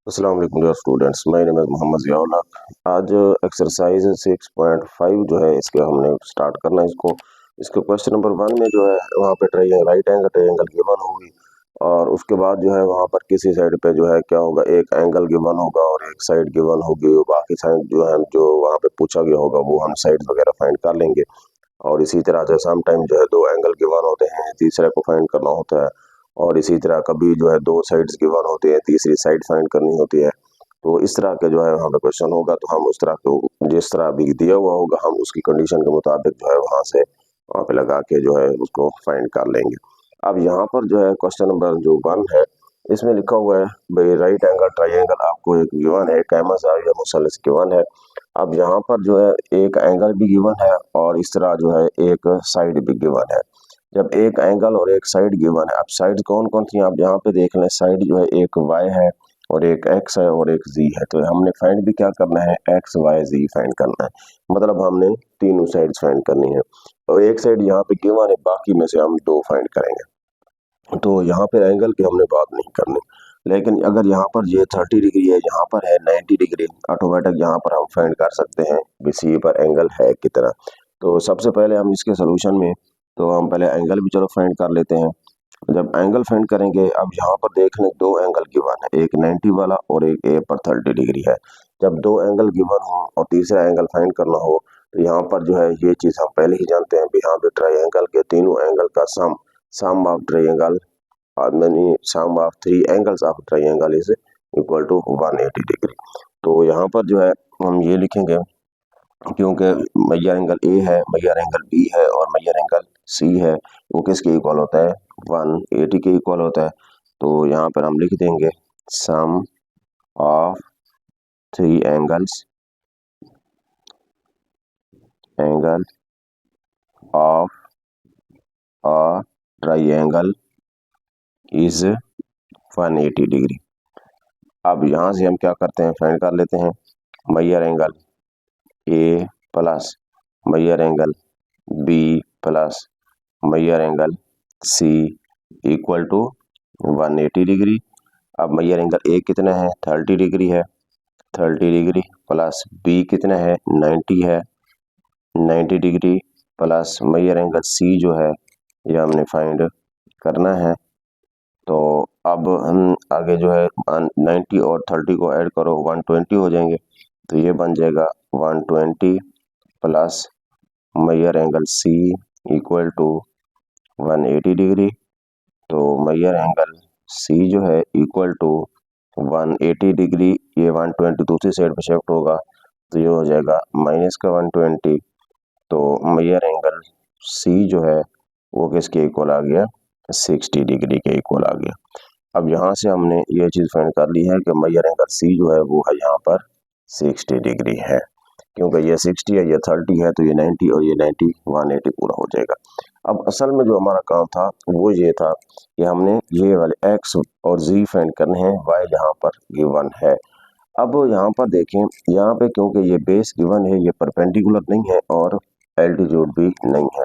अस्सलाम वालेकुम dear students, my name is Mohammad Ziaul Haq. आज एक्सरसाइज 6.5 जो है इसके हमने स्टार्ट करना है इसके क्वेश्चन नंबर 1 में जो है वहाँ पे राइट एंगल ट्रायंगल गिवन होगी और उसके बाद जो है वहाँ पर किसी साइड पे जो है क्या होगा, एक एंगल गिवन होगा और एक साइड गिवन होगी। बाकी साइड जो है जो वहाँ पे पूछा गया होगा वो हम साइड वगैरह फाइंड कर लेंगे। और इसी तरह से सम टाइम जो है दो एंगल गिवन होते हैं, तीसरे को फाइंड करना होता है। और इसी तरह कभी जो है दो साइड्स गिवन होते हैं, तीसरी साइड फाइंड करनी होती है। तो इस तरह के जो है वहाँ पे क्वेश्चन होगा तो हम उस तरह को जिस तरह अभी दिया हुआ होगा हम उसकी कंडीशन के मुताबिक जो है वहाँ पे लगा के जो है उसको फाइंड कर लेंगे। अब यहाँ पर जो है क्वेश्चन नंबर जो 1 है इसमें लिखा हुआ है भाई राइट एंगल ट्रायंगल आपको एक गिवन है, कैमस या मुसल्लस गिवन है। अब यहाँ पर जो है एक एंगल भी गिवन है और इस तरह जो है एक साइड भी गिवन है। जब एक एंगल और एक साइड गिवन है, अब साइड कौन कौन सी आप यहाँ पे देख लें, साइड जो है एक y है और एक x है और एक z है। तो हमने फाइंड भी क्या करना है, x y z फाइंड करना है। मतलब हमने तीनों साइड्स फाइंड करनी है और एक साइड यहाँ पे गिवन है, बाकी में से हम दो फाइंड करेंगे। तो यहाँ पर एंगल की हमने बात नहीं करनी, लेकिन अगर यहाँ पर ये 30 डिग्री है, यहाँ पर है 90 डिग्री, ऑटोमेटिक यहाँ पर हम फाइंड कर सकते हैं सी पर एंगल है कितना। तो सबसे पहले हम इसके सोल्यूशन में तो हम पहले एंगल भी चलो फाइंड कर लेते हैं। जब एंगल फाइंड करेंगे, अब यहाँ पर देख लें दो एंगल गिवन है, एक 90 वाला और एक ए पर 30 डिग्री है। जब दो एंगल गिवन हो और तीसरा एंगल फाइंड करना हो तो यहाँ पर जो है ये चीज़ हम पहले ही जानते हैं, यहाँ पे ट्रायंगल के तीनों एंगल का सम ऑफ ट्रायंगल यानी sum of three angles of triangle is equal to 180 degree. तो यहाँ पर जो है हम ये लिखेंगे, क्योंकि मेजर एंगल ए है, मेजर एंगल बी है और मेजर एंगल सी है, वो किसके इक्वल होता है, 180 के इक्वल होता है। तो यहाँ पर हम लिख देंगे sum of three angle of a triangle is 180 degree. अब यहाँ से हम क्या करते हैं, फाइंड कर लेते हैं major angle A plus major angle B plus major angle C equal to 180 degree. अब मेजर एंगल ए कितना है, 30 डिग्री है, 30 डिग्री प्लस बी कितना है, 90 है, 90 degree plus major angle C जो है ये हमने फाइंड करना है। तो अब हम आगे जो है 90 और 30 को ऐड करो 120 हो जाएंगे। तो ये बन जाएगा 120 plus major angle C equal to 180 degree. तो मेजर एंगल सी जो है इक्वल टू 180 डिग्री, ये 120 दूसरी साइड पे शिफ्ट होगा तो ये हो जाएगा माइनस का 120। तो मेजर एंगल सी जो है वो किसके इक्वल आ गया, 60 डिग्री के इक्वल आ गया। अब यहाँ से हमने ये चीज़ फाइंड कर ली है कि मेजर एंगल सी जो है वो है यहाँ पर 60 डिग्री है, क्योंकि ये 60 है, ये 30 है, तो ये 90 और ये 90 180 पूरा हो जाएगा। अब असल में जो हमारा काम था वो ये था कि हमने ये वाले x और z फाइंड करने हैं, y यहाँ पर गिवन है। अब यहाँ पर देखें, यहाँ पे क्योंकि ये बेस गिवन है, ये परपेंडिकुलर नहीं है और एल्टीट्यूड भी नहीं है।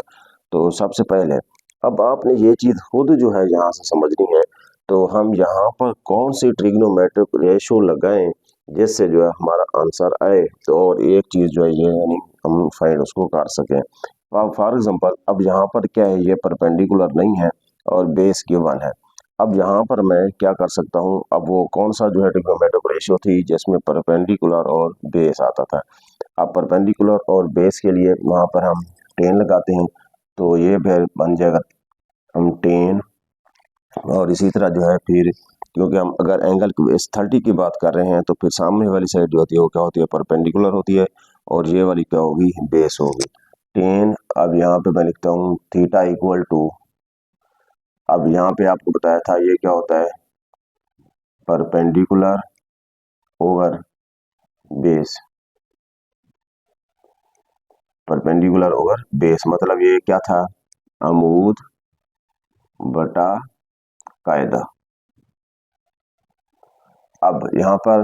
तो सबसे पहले अब आपने ये चीज़ खुद जो है यहाँ से समझनी है। तो हम यहाँ पर कौन सी ट्रिग्नोमेट्रिक रेशो लगाएं जिससे जो है हमारा आंसर आए, तो और एक चीज़ जो है ये यानी हम फाइंड उसको कर सकें। फॉर एग्जांपल अब यहाँ पर क्या है, ये परपेंडिकुलर नहीं है और बेस गिवन है। अब यहाँ पर मैं क्या कर सकता हूँ, अब वो कौन सा जो है ट्रिग्नोमेट्रिक रेशियो थी जिसमें परपेंडिकुलर और बेस आता था। अब परपेंडिकुलर और बेस के लिए वहाँ पर हम 10 लगाते हैं, तो ये फिर बन जाएगा हम 10। और इसी तरह जो है फिर क्योंकि हम अगर एंगल की बेस 30 की बात कर रहे हैं तो फिर सामने वाली साइड जो होती है वो क्या होती है, परपेंडिकुलर होती है और ये वाली क्या होगी, बेस होगी 10। अब यहाँ पे मैं लिखता हूँ थीटा इक्वल टू, अब यहाँ पे आपको बताया था ये क्या होता है, perpendicular over base, perpendicular over base मतलब ये क्या था, अमूद बटा कायदा। अब यहाँ पर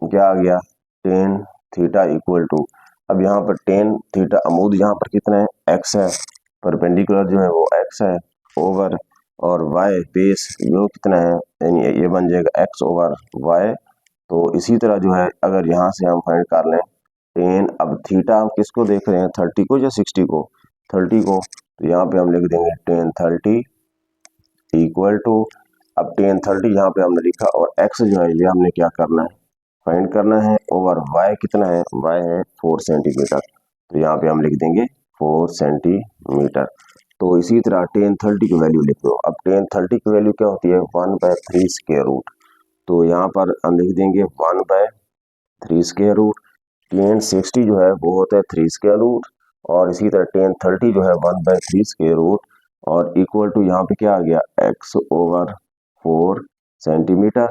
क्या आ गया, 10 थीटा इक्वल टू, अब यहाँ पर 10 थीटा अमूद यहाँ पर कितना है, x है, परपेंडिकुलर जो है वो x है ओवर और y बेस जो कितना है, यानी ये बन जाएगा x ओवर y तो इसी तरह जो है अगर यहाँ से हम फाइंड कर लें टेन, अब थीटा हम किसको देख रहे हैं, 30 को या 60 को, 30 को, तो यहाँ पे हम लिख देंगे टेन 30 इक्वल टू, अब टेन 30 यहाँ पे हमने लिखा और x जो है ये हमने क्या करना है, फाइंड करना है, ओवर y कितना है, y है 4 सेंटीमीटर, तो यहाँ पे हम लिख देंगे 4 सेंटीमीटर। तो इसी तरह टेन 30 की वैल्यू लिख दो। अब टेन 30 की वैल्यू क्या होती है, 1/3 स्क्वायर रूट, तो यहाँ पर हम लिख देंगे 1/3 स्क्वायर रूट। टेन 60 जो है वो होता है 3 स्क्वायर रूट, और इसी तरह टेन 30 जो है 1/3 स्क्वायर रूट, और इक्वल टू यहाँ पे क्या आ गया, x ओवर 4 सेंटीमीटर।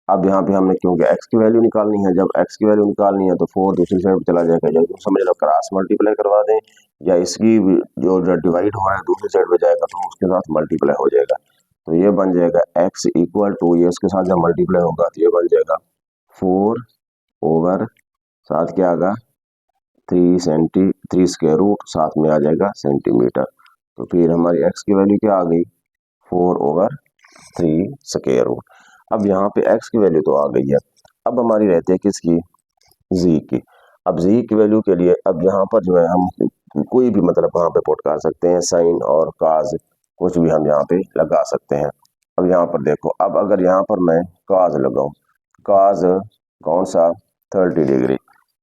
अब यहाँ पे हमने क्योंकि x की वैल्यू निकालनी है, जब x की वैल्यू निकालनी है तो 4 दूसरी साइड पे चला जाएगा, या तो समझ लो क्रॉस मल्टीप्लाई करवा दें, या इसकी जो डिवाइड हो रहा है दूसरी साइड पे जाएगा तो उसके साथ मल्टीप्लाई हो जाएगा, तो ये बन जाएगा x इक्वल टू, ये उसके साथ जब मल्टीप्लाई होगा तो ये बन जाएगा 4 ओवर, साथ क्या आएगा 3 स्क्वायर रूट, साथ में आ जाएगा सेंटीमीटर, तो फिर हमारी x की वैल्यू क्या आ गई, 4/3 स्क्वायर रूट। अब यहाँ पे x की वैल्यू तो आ गई है, अब हमारी रहती है किसकी, z की। अब z की वैल्यू के लिए अब यहाँ पर जो है हम कोई भी मतलब वहाँ पे पुट कर सकते हैं, साइन और काज कुछ भी हम यहाँ पे लगा सकते हैं। अब यहाँ पर देखो, अब अगर यहाँ पर मैं काज लगाऊं, काज कौन सा, 30 डिग्री,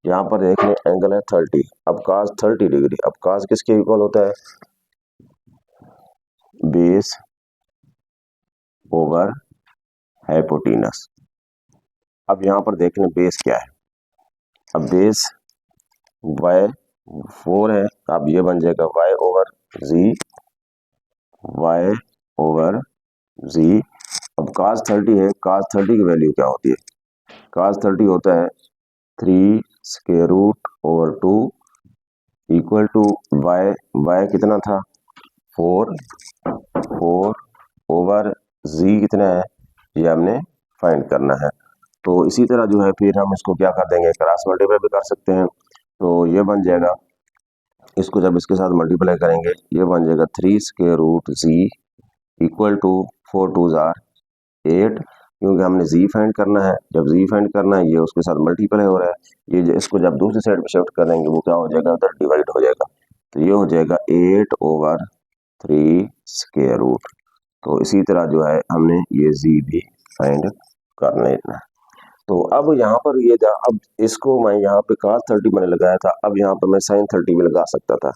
यहाँ पर देख लें एंगल है 30, अब काज 30 डिग्री, अब काज किसके इक्वल होता है, बेस ओवर हाइपोटेनस। अब यहाँ पर देख लें बेस क्या है, अब बेस y4 है, अब ये बन जाएगा y ओवर z। अब cos 30 है, cos 30 की वैल्यू क्या होती है, cos 30 होता है 3 square root over 2 equal to y कितना था 4 ओवर z कितना है, ये हमने फाइंड करना है। तो इसी तरह जो है फिर हम इसको क्या कर देंगे, क्रॉस मल्टीप्लाई भी कर सकते हैं, तो ये बन जाएगा, इसको जब इसके साथ मल्टीप्लाई करेंगे ये बन जाएगा 3 square root z equal to 4 2 जार 8, क्योंकि हमने z फाइंड करना है, जब z फाइंड करना है ये उसके साथ मल्टीप्लाई हो रहा है, ये इसको जब दूसरी साइड पे शिफ्ट करेंगे वो क्या हो जाएगा, उधर डिवाइड हो जाएगा, तो ये हो जाएगा 8/3 स्क्वायर रूट। तो इसी तरह जो है हमने ये z भी फाइंड कर लेना है। तो अब यहाँ पर ये अब इसको मैं यहाँ पे cos 30 मैंने लगाया था, अब यहाँ पर मैं sin 30 भी लगा सकता था,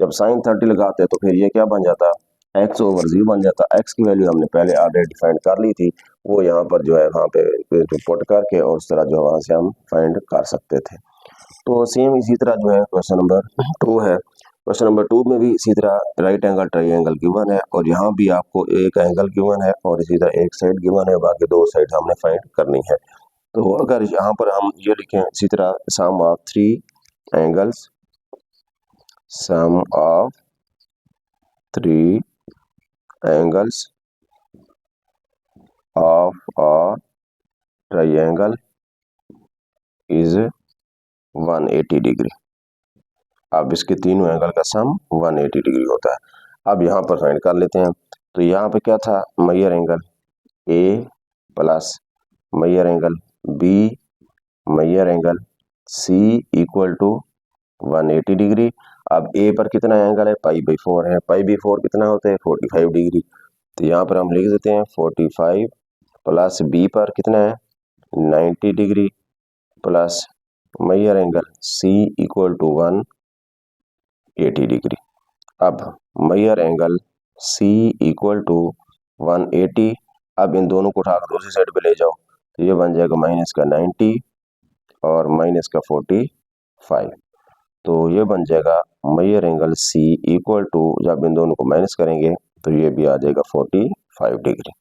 जब sin 30 लगाते तो फिर ये क्या बन जाता, x ओवर z बन जाता। x की वैल्यू हमने पहले ऑलरेडी फाइंड कर ली थी, वो यहाँ पर जो है वहाँ पे पुट करके और उस तरह जो वहाँ से हम फाइंड कर सकते थे। तो सेम इसी तरह जो है क्वेश्चन नंबर 2 है, क्वेश्चन नंबर 2 में भी इसी तरह राइट एंगल ट्रायंगल गिवन है, और यहाँ भी आपको एक एंगल गिवन है और इसी तरह एक साइड गिवन है, बाकी दो साइड हमने फाइंड करनी है। तो अगर यहाँ पर हम ये लिखें इसी तरह sum of 3 angles, sum of 3 angles of a triangle is 180 degree. अब इसके तीनों एंगल का सम 180 डिग्री होता है। अब यहाँ पर फाइंड कर लेते हैं, तो यहाँ पे क्या था, major angle A plus major angle B major angle C equal to 180 degree. अब ए पर कितना एंगल है, π/4 है, π/4 कितना होता है 45 डिग्री, तो यहाँ पर हम लिख देते हैं 45 प्लस बी पर कितना है 90 degree plus major angle C equal to 180 degree. अब major angle C equal to 180, अब इन दोनों को उठाकर दूसरी साइड पे ले जाओ, तो ये बन जाएगा माइनस का 90 और माइनस का 45, तो ये बन जाएगा major angle C equal to, जब इन दोनों को माइनस करेंगे तो ये भी आ जाएगा 45 डिग्री।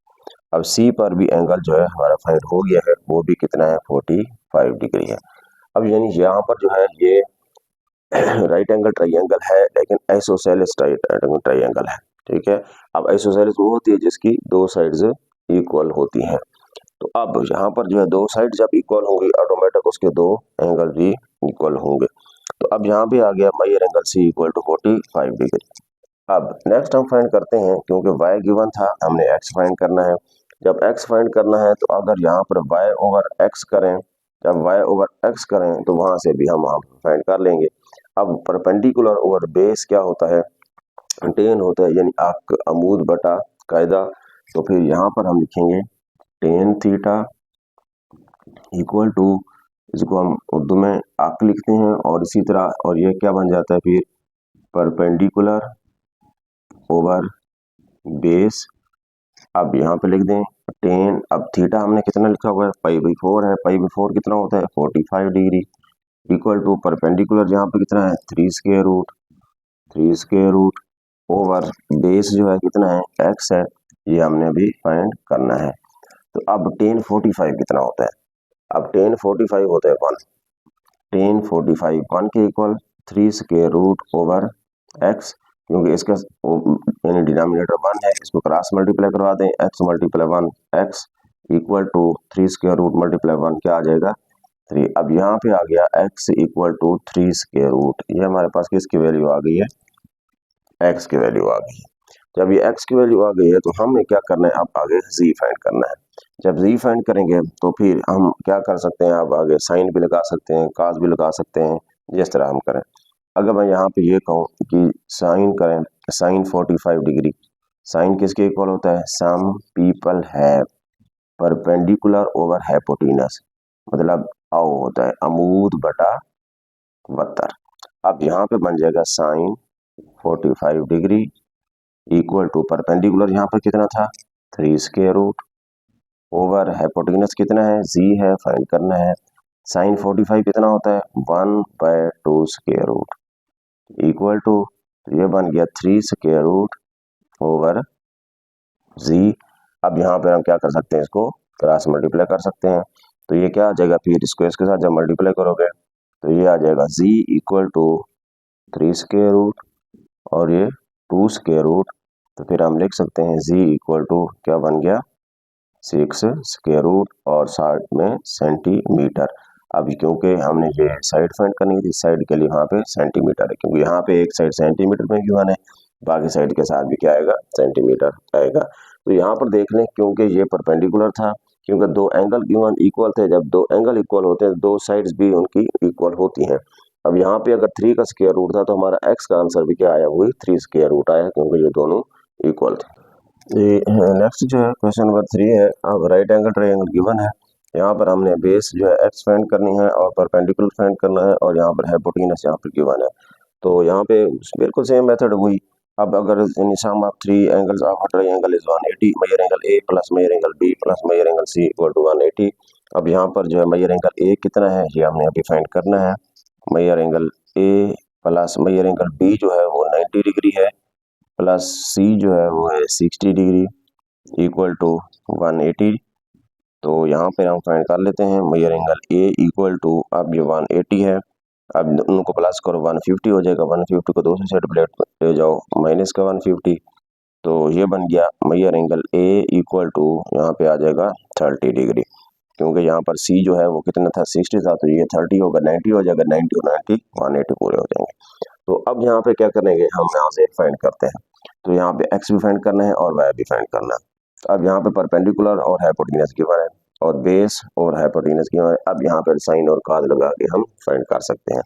अब सी पर भी एंगल जो है हमारा फाइंड हो गया है, वो भी कितना है 45 डिग्री है। अब यानी यहाँ पर जो है ये राइट एंगल ट्रायंगल है, लेकिन आइसोसेलेस ट्रायंगल है, ठीक है। अब आइसोसेलेस वो होती है जिसकी दो साइड्स इक्वल होती हैं, तो अब यहाँ पर जो है दो साइड जब इक्वल होंगी ऑटोमेटिक उसके दो एंगल भी इक्वल होंगे। तो अब यहाँ पे आ गया major angle C equal to 45 degree. अब नेक्स्ट हम फाइंड करते हैं, क्योंकि y गिवन था हमने x फाइंड करना है, जब x फाइंड करना है तो अगर यहाँ पर y ओवर x करें जब y ओवर x करें तो वहां से भी हम वहां फाइंड कर लेंगे। अब परपेंडिकुलर ओवर बेस क्या होता है, टेन होता है, यानी आर्क अमूद बटा कायदा। तो फिर यहाँ पर हम लिखेंगे टेन थीटा इक्वल टू, इसको हम उर्दू में आर्क लिखते हैं, और इसी तरह, और ये क्या बन जाता है फिर परपेंडिकुलर ओवर बेस। अब यहाँ पे लिख दें टेन, अब थीटा हमने कितना लिखा हुआ है, π/4 है, π/4 कितना होता है 45 डिग्री, इक्वल टू परपेंडिकुलर यहाँ पे कितना है 3 स्क्वायर रूट ओवर बेस जो है कितना है x है, ये हमने अभी फाइंड करना है। तो अब टेन 45 कितना होता है, अब टेन 45 होता है 1, टेन 45 1 के equal 3 square root over x, क्योंकि इसका यानी डिनोमिनेटर 1 है, इसको क्रॉस मल्टीप्लाई करवा दें, x multiply 1 x equal to 3 square root multiply 1 क्या आ जाएगा 3। अब यहाँ पे आ गया x equal to 3 square root, ये हमारे पास किसकी वैल्यू आ गई है, x की वैल्यू आ गई है। जब ये x की वैल्यू आ गई है तो हमें क्या करना है, अब आगे z फाइंड करना है। जब z फाइंड करेंगे तो फिर हम क्या कर सकते हैं, अब आगे साइन भी लगा सकते हैं, कास भी लगा सकते हैं, जिस तरह हम करें। अगर मैं यहाँ पे ये कहूँ कि साइन करें, साइन 45 डिग्री, साइन किसके इक्वल होता है, some people have perpendicular over hypotenuse, मतलब आओ होता है अमूद बटा वत्तर। अब यहाँ पे बन जाएगा sine 45 degree equal to perpendicular यहाँ पर कितना था 3 स्क्वायर रूट ओवर हाइपोटेनस कितना है जी है, फाइंड करना है। साइन 45 कितना होता है 1/2 स्क्वायर रूट इक्वल टू, ये बन गया 3 स्क्वायर रूट ओवर जी। अब यहाँ पर हम क्या कर सकते हैं, इसको क्रॉस मल्टीप्लाई कर सकते हैं, तो ये क्या आ जाएगा, फिर इसको इसके साथ जब मल्टीप्लाई करोगे तो ये आ जाएगा जी इक्वल टू 3 स्क्वायर रूट और ये 2 स्क्वायर रूट, तो फिर हम लिख सकते हैं जी इक्वल टू क्या बन गया 6 स्क्वायर रूट और साइड में सेंटीमीटर। अब क्योंकि हमने ये साइड फाइंड करनी थी, साइड के लिए वहाँ पे सेंटीमीटर है, क्योंकि यहाँ पे एक साइड सेंटीमीटर में गिवन है, बाकी साइड के साथ भी क्या आएगा सेंटीमीटर आएगा। तो यहाँ पर देख लें, क्योंकि ये परपेंडिकुलर था, क्योंकि दो एंगल गिवन इक्वल थे, जब दो एंगल इक्वल होते हैं दो साइड्स भी उनकी इक्वल होती हैं। अब यहाँ पे अगर 3 का स्क्वायर रूट था तो हमारा x का आंसर भी क्या आया, वही 3 स्क्वायर रूट आया, क्योंकि ये दोनों इक्वल थे। नेक्स्ट जो है क्वेश्चन नंबर 3 है, अब राइट एंगल ट्रायंगल गिवन है, यहाँ पर हमने बेस जो है x फाइंड करनी है और परपेंडिकुलर फाइंड करना है, और यहाँ पर हाइपोटेनस यहाँ पर गिवन है। तो यहाँ पे बिल्कुल सेम मेथड हुई। अब अगर इन sum of 3 angles of a triangle is 180, major angle A plus major angle B plus major angle C equal to 180। अब यहाँ पर जो है मेजर एंगल A कितना है, ये हमने अभी फाइंड करना है। Major angle A plus major angle B जो है वो 90 डिग्री है, प्लस C जो है वो है 60 डिग्री इक्वल टू 180। तो यहाँ पे हम फाइंड कर लेते हैं major angle A equal to, अब ये 180 है, अब उनको प्लस करो 150 हो जाएगा, 150 को दूसरी साइड प्लेट ले जाओ माइनस का 150, तो ये बन गया major angle A equal to, यहाँ पे आ जाएगा 30 डिग्री, क्योंकि यहाँ पर C जो है वो कितना था 60 था, तो ये 30 होगा, 90 हो जाएगा, 90 और 90 180 पूरे हो जाएंगे। तो अब यहाँ पे क्या करेंगे, हम यहाँ से फाइंड करते हैं, तो यहाँ पे x भी फाइंड करना है और y भी फाइंड करना है। अब यहाँ पे परपेंडिकुलर और हाइपोटेनस गिवन है और बेस और हाइपोटेनस गिवन है। अब यहाँ पर साइन और कॉस लगा के हम फाइंड कर सकते हैं।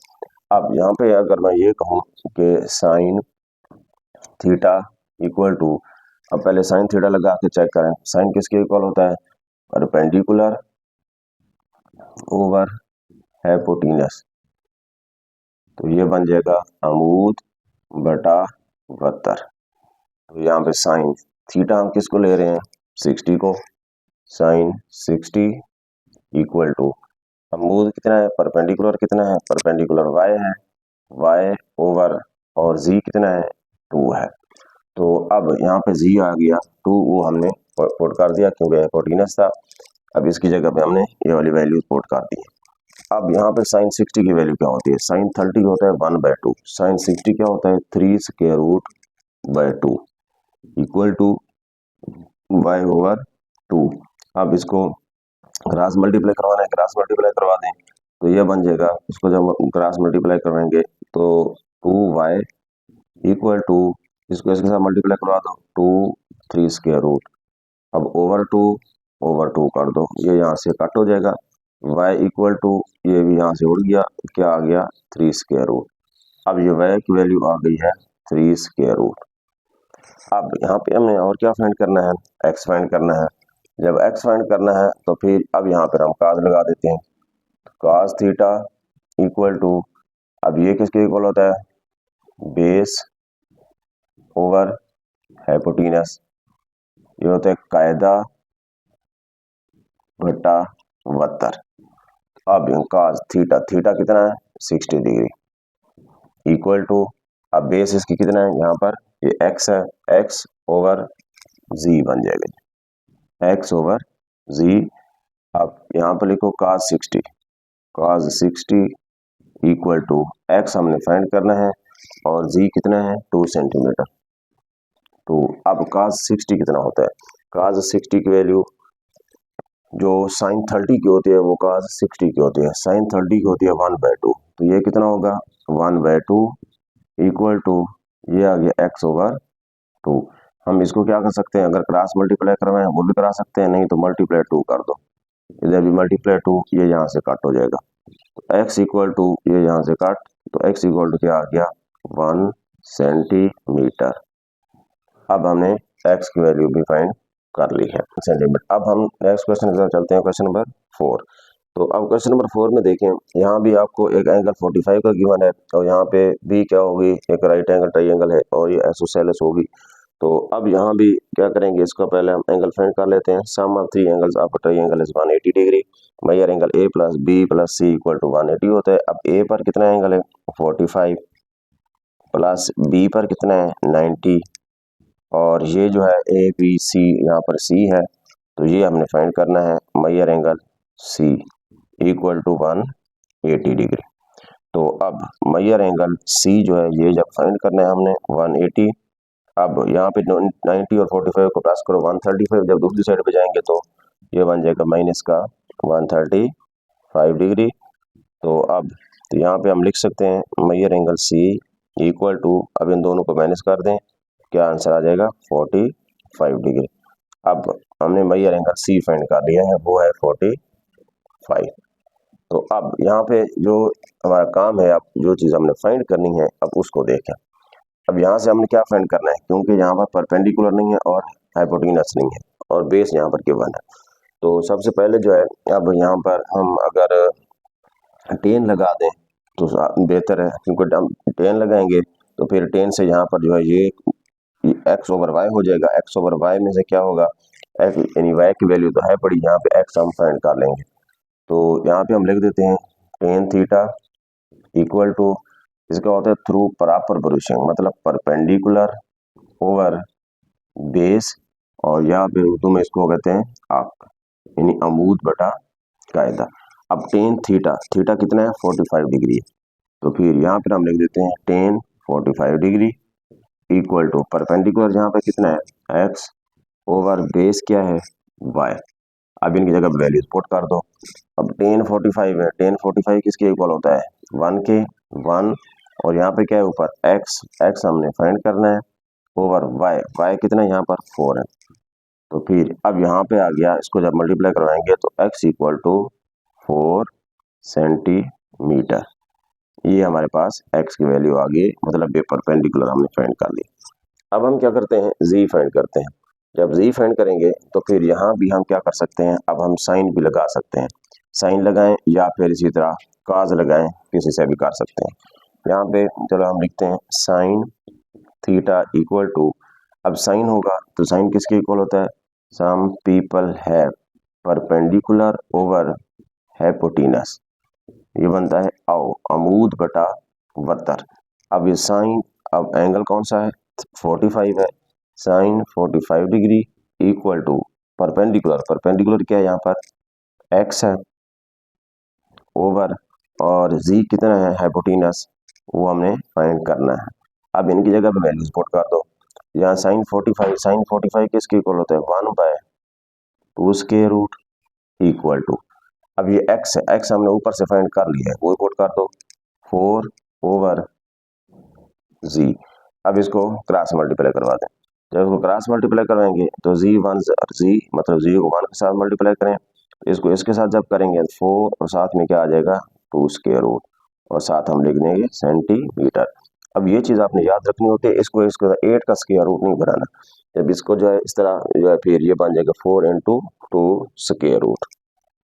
अब यहाँ पे अगर मैं ये कहूँ कि साइन थीटा इक्वल टू, अब पहले साइन थीटा लगा के चेक करें, साइन किसके इक्वल होता है परपेंडिकुलर ओवर हाइपोटेनस, तो ये बन जाएगा अमूद बटा 72। तो यहाँ पे साइन थीटा हम किसको ले रहे हैं 60 को, साइन 60 इक्वल टू अमूद कितना है परपेंडिकुलर कितना है, परपेंडिकुलर y है, y ओवर और z कितना है 2 है। तो अब यहाँ पे z आ गया 2, वो हमने पुट कर दिया क्योंकि हाइपोटेनस था। अब इसकी जगह पे हमने ये वाली वैल्यू पुट कर दी। अब यहाँ पे साइन 60 की वैल्यू क्या होती है, साइन 30 होता है 1/2, साइन 60 क्या होता है 3 square root by 2 equal to y over 2। अब इसको क्रॉस मल्टीप्लाई करवाना है, क्रॉस मल्टीप्लाई करवा दें तो ये बन जाएगा, इसको जब क्रॉस मल्टीप्लाई करेंगे तो 2y इक्वल टू, इसको इसके साथ मल्टीप्लाई करवा दो 2 3 स्क्वायर रूट, अब ओवर 2 कर दो, ये यहाँ से कट हो जाएगा, वाई इक्वल टू, ये भी यहाँ से उड़ गया, क्या आ गया 3 स्क्वायर रूट। अब ये वाई की वैल्यू आ गई है 3 स्क्वायर रूट। अब यहाँ पे हमें और क्या फाइंड करना है, एक्स फाइंड करना है। जब एक्स फाइंड करना है तो फिर अब यहाँ पर हम काज लगा देते हैं, काज थीटा इक्वल टू, अब ये किसके इक्वल होता है, बेस ओवर हाइपोटेनस, ये होता है कायदा बटा 72। अब काज थीटा, थीटा कितना है 60 डिग्री इक्वल टू, अब बेस इसकी कितना है यहाँ पर, ये एक्स है, एक्स ओवर जी बन जाएगा, एक्स ओवर जी। अब यहाँ पर लिखो काज 60, काज 60 इक्वल टू, एक्स हमने फाइंड करना है और जी कितना है 2 सेंटीमीटर। तो अब काज 60 कितना होता है, काज 60 की वैल्यू जो साइन 30 की होती है वो काज 60 की होती है, साइन 30 की होती है 1/2। तो ये कितना होगा 1/2 इक्वल टू, ये आ गया एक्स ओवर 2। हम इसको क्या कर सकते हैं, अगर क्रॉस मल्टीप्लाई करवाएं वो भी करा सकते हैं, नहीं तो मल्टीप्लाई 2 कर दो, इधर भी मल्टीप्लाई 2, ये यहाँ से कट हो जाएगा, तो एक्स इक्वल टू, ये यहाँ से कट, तो एक्स इक्वल टू क्या आ गया 1 सेंटीमीटर। अब हमने एक्स की वैल्यू भी फाइंड कर ली है सेंटीमीटर। अब हम नेक्स्ट क्वेश्चन की तरफ चलते हैं, क्वेश्चन नंबर 4। तो अब क्वेश्चन नंबर 4 में देखें, यहाँ भी आपको एक एंगल 45 का गिवन है और यहाँ पे भी क्या होगी, एक राइट एंगल ट्रायंगल है और ये आइसोसेलेस होगी। तो अब यहाँ भी क्या करेंगे, इसको पहले हम एंगल फाइंड कर लेते हैं। Sum of 3 angles of triangle is 180 degree, major angle A plus B plus C equal to 180 होता है। अब ए पर कितना एंगल है 45 प्लस बी पर कितना है 90, और ये जो है ए बी सी, यहाँ पर सी है, तो ये हमने फाइंड करना है major angle C equal to 180 degree. तो अब मेजर एंगल सी जो है ये जब फाइंड करना है हमने 180, अब यहाँ पे 90 और 45 को प्लस करो 135, जब दूसरी साइड पे जाएंगे तो ये बन जाएगा माइनस का 135 डिग्री। तो अब तो यहाँ पे हम लिख सकते हैं major angle C equal to, अब इन दोनों को माइनस कर दें, क्या आंसर आ जाएगा 45 डिग्री। अब हमने मेजर एंगल सी फाइंड कर लिया है, वो है 45। तो अब यहाँ पे जो हमारा काम है, अब जो चीज़ हमने फाइंड करनी है अब उसको देखें। अब यहाँ से हमने क्या फाइंड करना है, क्योंकि यहाँ पर परपेंडिकुलर नहीं है और हाइपोटेनस नहीं है और बेस यहाँ पर गिवन है। तो सबसे पहले जो है, अब यहाँ पर हम अगर 10 लगा दें तो बेहतर है, क्योंकि हम 10 लगाएंगे तो फिर 10 से यहाँ पर जो है ये एक्स ओवर वाई हो जाएगा, एक्स ओवर वाई में से क्या होगा, यानी वाई की वैल्यू तो है पड़ी, यहाँ पे एक्स हम फाइंड कर लेंगे। तो यहाँ पे हम लिख देते हैं टेन थीटा इक्वल टू, इसका होता है थ्रू प्रॉपर ब्रूशिंग, मतलब परपेंडिकुलर ओवर बेस, और यहाँ पे उर्दू में इसको कहते हैं आर्क, यानी अमूद बटा कायदा। अब टेन थीटा, थीटा कितना है 45 डिग्री है, तो फिर यहाँ पर हम लिख देते हैं tan 45 degree equal to perpendicular यहाँ पे कितना है एक्स ओवर बेस क्या है वाई। अब इनकी जगह वैल्यूज पुट कर दो। अब टेन 45 है, टेन 45 किसके इक्वल होता है 1 के, 1, और यहाँ पे क्या है ऊपर एक्स, एक्स हमने फाइंड करना है ओवर वाई, वाई कितना है यहाँ पर 4 है। तो फिर अब यहाँ पे आ गया, इसको जब मल्टीप्लाई करवाएंगे तो एक्स इक्वल टू 4 सेंटीमीटर, ये हमारे पास एक्स की वैल्यू आ गई, मतलब ये परपेंडिकुलर हमने फाइंड कर ली। अब हम क्या करते हैं जी फाइंड करते हैं। जब जी फाइंड करेंगे तो फिर यहाँ भी हम क्या कर सकते हैं, अब हम साइन भी लगा सकते हैं, साइन लगाएं या फिर इसी तरह काज लगाएं, किसी से भी कर सकते हैं। यहाँ पे चलो हम लिखते हैं साइन थीटा इक्वल टू, अब साइन होगा तो साइन किसके इक्वल होता है, some people have perpendicular over hypotenuse, ये बनता है आओ अमूद बटा 72। अब ये साइन, अब एंगल कौन सा है 45 है, sine 45 degree equal to perpendicular, perpendicular क्या है यहाँ पर एक्स है ओवर, और जी कितना है हाइपोटेनस, वो हमने फाइंड करना है। अब इनकी जगह पे वैल्यूज पुट कर दो, यहाँ साइन 45, साइन 45 किसके इक्वल होता है 1/2 स्क्वायर रूट इक्वल टू, अब ये एक्स है, एक्स हमने ऊपर से फाइंड कर लिया है, वो पुट कर दो 4 ओवर जी। अब इसको क्रॉस मल्टीप्लाई करवा दें, जब इसको क्रॉस मल्टीप्लाई करवाएंगे तो जी 1 जी, मतलब जी को 1 के साथ मल्टीप्लाई करें इसको इसके साथ जब करेंगे 4 और साथ में क्या आ जाएगा 2 स्क्वायर रूट और साथ हम लिख देंगे सेंटीमीटर। अब ये चीज़ आपने याद रखनी होती है, इसको 8 का स्क्वायर रूट नहीं बनाना। जब इसको जो है इस तरह जो है फिर ये बन जाएगा 4 इंटू 2 स्क्वायर रूट।